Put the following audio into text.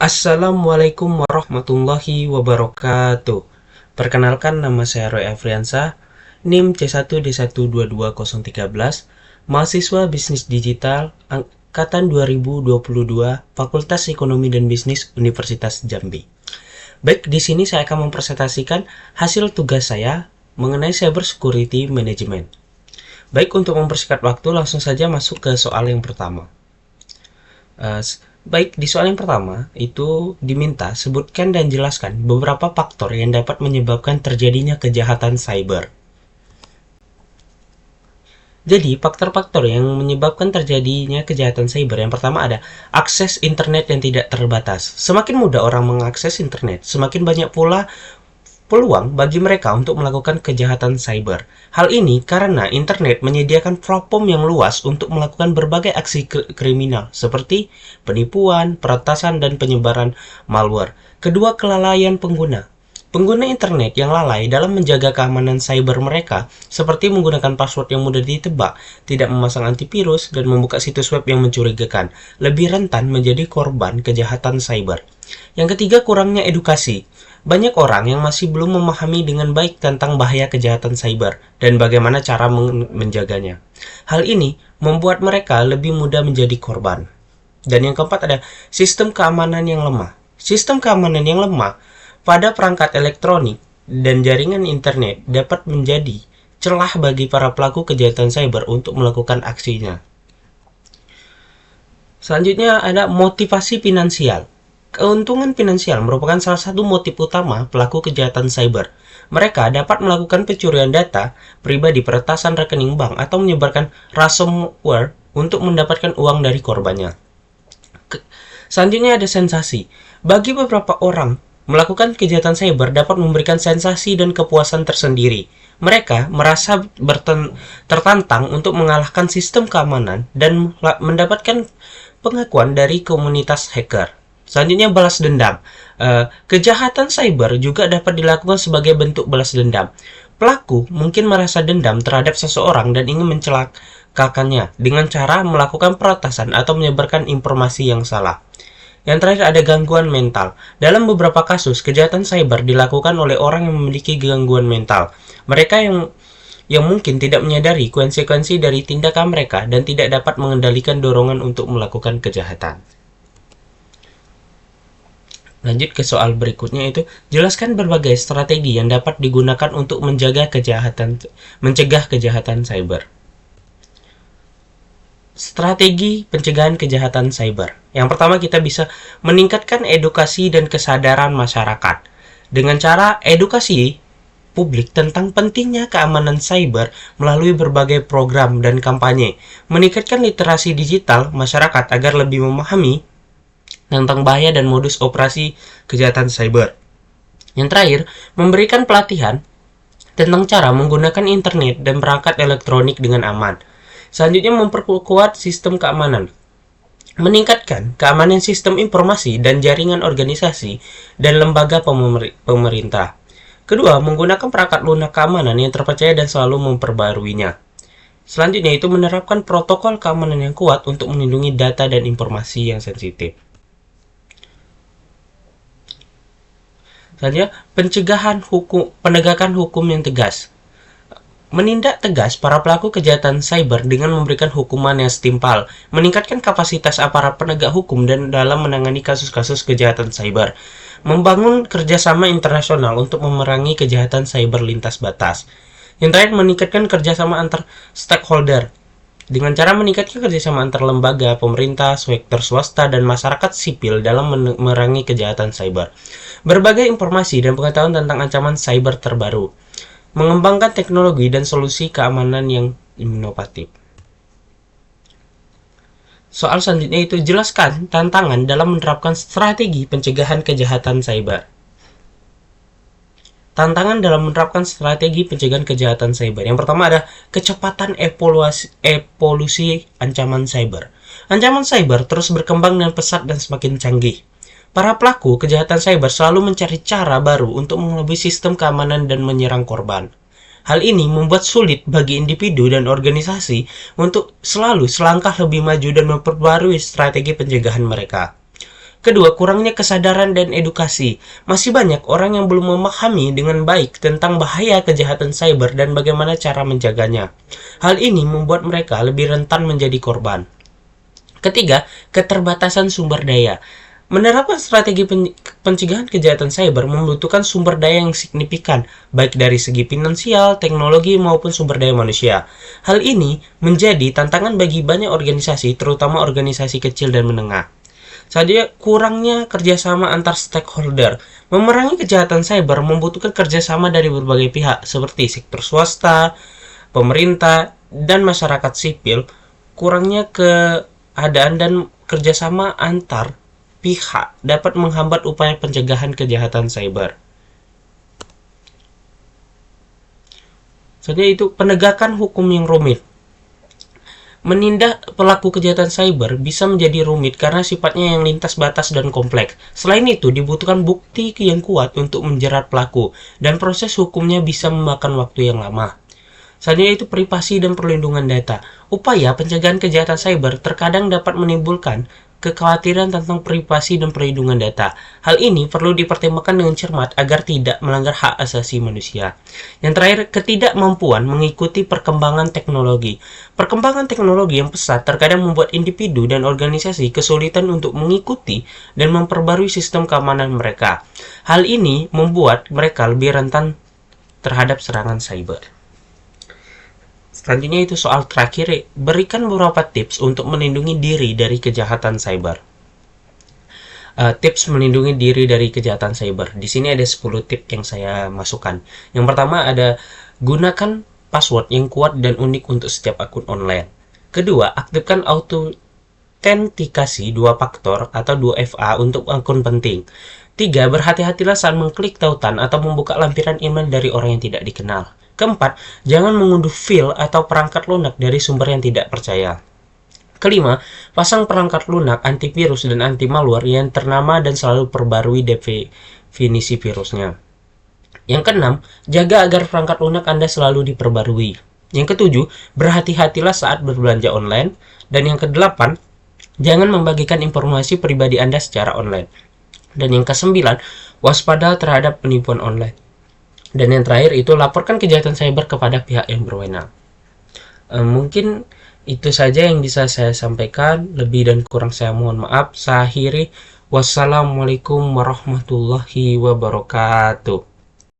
Assalamualaikum warahmatullahi wabarakatuh. Perkenalkan, nama saya Roy Afriansa, NIM C1D1220013, mahasiswa Bisnis Digital angkatan 2022, Fakultas Ekonomi dan Bisnis Universitas Jambi. Baik, di sini saya akan mempresentasikan hasil tugas saya mengenai Cyber Security Management. Baik, untuk mempersingkat waktu, langsung saja masuk ke soal yang pertama. Baik, di soal yang pertama itu diminta sebutkan dan jelaskan beberapa faktor yang dapat menyebabkan terjadinya kejahatan cyber. Jadi, faktor-faktor yang menyebabkan terjadinya kejahatan cyber yang pertama ada akses internet yang tidak terbatas. Semakin mudah orang mengakses internet, semakin banyak pula peluang bagi mereka untuk melakukan kejahatan cyber. Hal ini karena internet menyediakan platform yang luas untuk melakukan berbagai aksi kriminal seperti penipuan, peretasan, dan penyebaran malware. Kedua, kelalaian pengguna. Pengguna internet yang lalai dalam menjaga keamanan cyber mereka, seperti menggunakan password yang mudah ditebak, tidak memasang antivirus, dan membuka situs web yang mencurigakan, lebih rentan menjadi korban kejahatan cyber. Yang ketiga, kurangnya edukasi. Banyak orang yang masih belum memahami dengan baik tentang bahaya kejahatan cyber dan bagaimana cara menjaganya. Hal ini membuat mereka lebih mudah menjadi korban. Dan yang keempat ada sistem keamanan yang lemah. Sistem keamanan yang lemah pada perangkat elektronik dan jaringan internet dapat menjadi celah bagi para pelaku kejahatan cyber untuk melakukan aksinya. Selanjutnya ada motivasi finansial. Keuntungan finansial merupakan salah satu motif utama pelaku kejahatan cyber. Mereka dapat melakukan pencurian data pribadi, peretasan rekening bank, atau menyebarkan ransomware untuk mendapatkan uang dari korbannya. Selanjutnya ada sensasi. Bagi beberapa orang, melakukan kejahatan cyber dapat memberikan sensasi dan kepuasan tersendiri. Mereka merasa tertantang untuk mengalahkan sistem keamanan dan mendapatkan pengakuan dari komunitas hacker. Selanjutnya, balas dendam. Kejahatan cyber juga dapat dilakukan sebagai bentuk balas dendam. Pelaku mungkin merasa dendam terhadap seseorang dan ingin mencelakakannya dengan cara melakukan peretasan atau menyebarkan informasi yang salah. Yang terakhir ada gangguan mental. Dalam beberapa kasus, kejahatan cyber dilakukan oleh orang yang memiliki gangguan mental. Mereka yang mungkin tidak menyadari konsekuensi dari tindakan mereka dan tidak dapat mengendalikan dorongan untuk melakukan kejahatan. Lanjut ke soal berikutnya, itu jelaskan berbagai strategi yang dapat digunakan untuk mencegah kejahatan cyber. Strategi pencegahan kejahatan cyber. Yang pertama, kita bisa meningkatkan edukasi dan kesadaran masyarakat. Dengan cara edukasi publik tentang pentingnya keamanan cyber melalui berbagai program dan kampanye. Meningkatkan literasi digital masyarakat agar lebih memahami tentang bahaya dan modus operasi kejahatan cyber. Yang terakhir, memberikan pelatihan tentang cara menggunakan internet dan perangkat elektronik dengan aman. Selanjutnya, memperkuat sistem keamanan. Meningkatkan keamanan sistem informasi dan jaringan organisasi dan lembaga pemerintah. Kedua, menggunakan perangkat lunak keamanan yang terpercaya dan selalu memperbaruinya. Selanjutnya, itu menerapkan protokol keamanan yang kuat untuk melindungi data dan informasi yang sensitif. Selanjutnya, penegakan hukum yang tegas. Menindak tegas para pelaku kejahatan cyber dengan memberikan hukuman yang setimpal, meningkatkan kapasitas aparat penegak hukum dan dalam menangani kasus-kasus kejahatan cyber, membangun kerjasama internasional untuk memerangi kejahatan cyber lintas batas. Yang terakhir, meningkatkan kerjasama antar stakeholder dengan cara meningkatkan kerjasama antar lembaga, pemerintah, sektor swasta, dan masyarakat sipil dalam memerangi kejahatan cyber. Berbagai informasi dan pengetahuan tentang ancaman cyber terbaru. Mengembangkan teknologi dan solusi keamanan yang inovatif. Soal selanjutnya itu jelaskan tantangan dalam menerapkan strategi pencegahan kejahatan cyber. Tantangan dalam menerapkan strategi pencegahan kejahatan cyber. Yang pertama ada kecepatan evolusi ancaman cyber. Ancaman cyber terus berkembang dengan pesat dan semakin canggih. Para pelaku kejahatan cyber selalu mencari cara baru untuk mengelabui sistem keamanan dan menyerang korban. Hal ini membuat sulit bagi individu dan organisasi untuk selalu selangkah lebih maju dan memperbarui strategi pencegahan mereka. Kedua, kurangnya kesadaran dan edukasi. Masih banyak orang yang belum memahami dengan baik tentang bahaya kejahatan cyber dan bagaimana cara menjaganya. Hal ini membuat mereka lebih rentan menjadi korban. Ketiga, keterbatasan sumber daya. Menerapkan strategi pencegahan kejahatan cyber membutuhkan sumber daya yang signifikan, baik dari segi finansial, teknologi, maupun sumber daya manusia. Hal ini menjadi tantangan bagi banyak organisasi, terutama organisasi kecil dan menengah. Saja kurangnya kerjasama antar stakeholder. Memerangi kejahatan cyber membutuhkan kerjasama dari berbagai pihak, seperti sektor swasta, pemerintah, dan masyarakat sipil. Kurangnya keadaan dan kerjasama antar pihak dapat menghambat upaya pencegahan kejahatan cyber. Soalnya itu penegakan hukum yang rumit. Menindak pelaku kejahatan cyber bisa menjadi rumit karena sifatnya yang lintas batas dan kompleks. Selain itu, dibutuhkan bukti yang kuat untuk menjerat pelaku, dan proses hukumnya bisa memakan waktu yang lama. Selanjutnya itu privasi dan perlindungan data. Upaya pencegahan kejahatan cyber terkadang dapat menimbulkan kekhawatiran tentang privasi dan perlindungan data. Hal ini perlu dipertimbangkan dengan cermat agar tidak melanggar hak asasi manusia. Yang terakhir, ketidakmampuan mengikuti perkembangan teknologi. Perkembangan teknologi yang pesat terkadang membuat individu dan organisasi kesulitan untuk mengikuti dan memperbarui sistem keamanan mereka. Hal ini membuat mereka lebih rentan terhadap serangan cyber. Selanjutnya itu soal terakhir, berikan beberapa tips untuk melindungi diri dari kejahatan cyber. Tips melindungi diri dari kejahatan cyber. Di sini ada 10 tips yang saya masukkan. Yang pertama ada gunakan password yang kuat dan unik untuk setiap akun online. Kedua, aktifkan autentikasi 2 faktor atau 2FA untuk akun penting. 3. Berhati-hatilah saat mengklik tautan atau membuka lampiran email dari orang yang tidak dikenal. Keempat, jangan mengunduh file atau perangkat lunak dari sumber yang tidak percaya. Kelima, pasang perangkat lunak, antivirus, dan anti-malware yang ternama dan selalu perbarui definisi virusnya. Yang keenam, jaga agar perangkat lunak Anda selalu diperbarui. Yang ketujuh, berhati-hatilah saat berbelanja online. Dan yang kedelapan, jangan membagikan informasi pribadi Anda secara online. Dan yang kesembilan, waspada terhadap penipuan online. Dan yang terakhir itu laporkan kejahatan cyber kepada pihak yang berwenang. Mungkin itu saja yang bisa saya sampaikan. Lebih dan kurang saya mohon maaf. Saya akhiri. Wassalamualaikum warahmatullahi wabarakatuh.